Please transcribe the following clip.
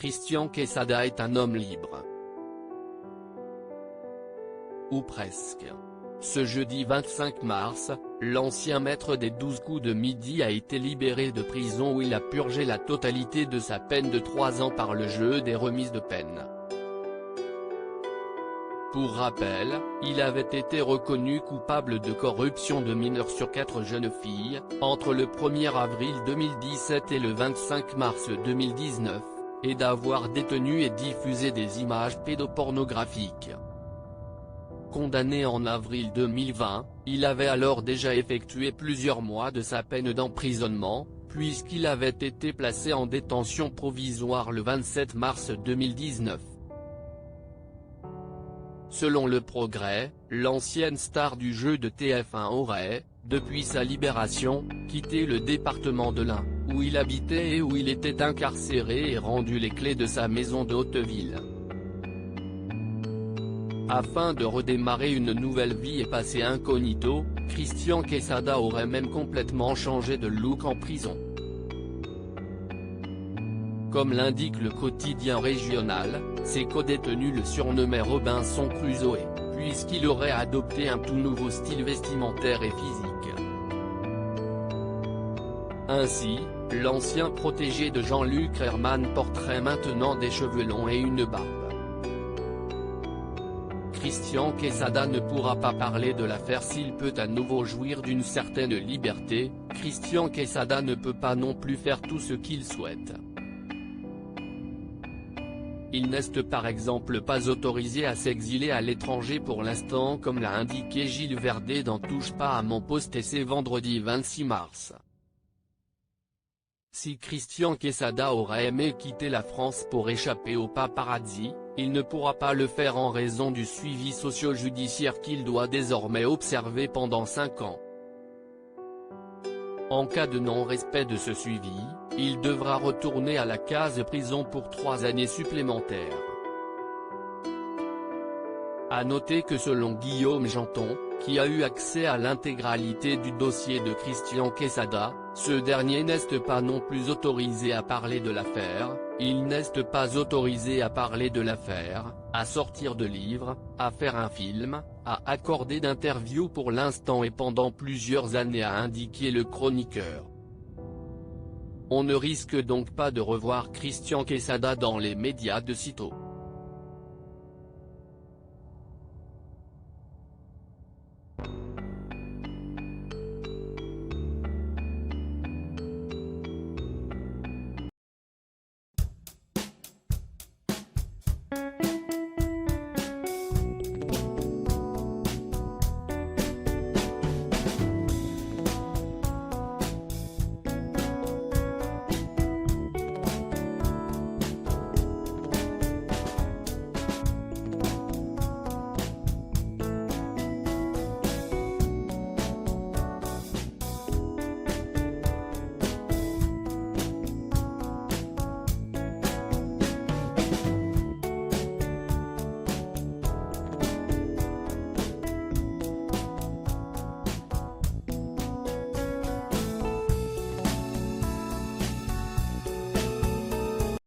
Christian Quesada est un homme libre. Ou presque. Ce jeudi 25 mars, l'ancien maître des 12 coups de midi a été libéré de prison où il a purgé la totalité de sa peine de 3 ans par le jeu des remises de peine. Pour rappel, il avait été reconnu coupable de corruption de mineurs sur 4 jeunes filles, entre le 1er avril 2017 et le 25 mars 2019, et d'avoir détenu et diffusé des images pédopornographiques. Condamné en avril 2020, il avait alors déjà effectué plusieurs mois de sa peine d'emprisonnement, puisqu'il avait été placé en détention provisoire le 27 mars 2019. Selon Le Progrès, l'ancienne star du jeu de TF1 aurait, depuis sa libération, quitté le département de l'Ain, où il habitait et où il était incarcéré et rendu les clés de sa maison de Hauteville. Afin de redémarrer une nouvelle vie et passer incognito, Christian Quesada aurait même complètement changé de look en prison. Comme l'indique le quotidien régional, ses codétenus le surnommaient Robinson Crusoe, puisqu'il aurait adopté un tout nouveau style vestimentaire et physique. Ainsi, l'ancien protégé de Jean-Luc Herman porterait maintenant des cheveux longs et une barbe. Christian Quesada ne pourra pas parler de l'affaire s'il peut à nouveau jouir d'une certaine liberté. Christian Quesada ne peut pas non plus faire tout ce qu'il souhaite. Il n'est par exemple pas autorisé à s'exiler à l'étranger pour l'instant, comme l'a indiqué Gilles Verdet dans Touche pas à mon poste et c'est vendredi 26 mars. Si Christian Quesada aurait aimé quitter la France pour échapper au paparazzi, il ne pourra pas le faire en raison du suivi socio-judiciaire qu'il doit désormais observer pendant 5 ans. En cas de non-respect de ce suivi, il devra retourner à la case prison pour 3 années supplémentaires. À noter que selon Guillaume Janton, qui a eu accès à l'intégralité du dossier de Christian Quesada, ce dernier n'est pas non plus autorisé à parler de l'affaire, il n'est pas autorisé à parler de l'affaire, à sortir de livres, à faire un film, à accorder d'interviews pour l'instant et pendant plusieurs années, a indiqué le chroniqueur. On ne risque donc pas de revoir Christian Quesada dans les médias de sitôt.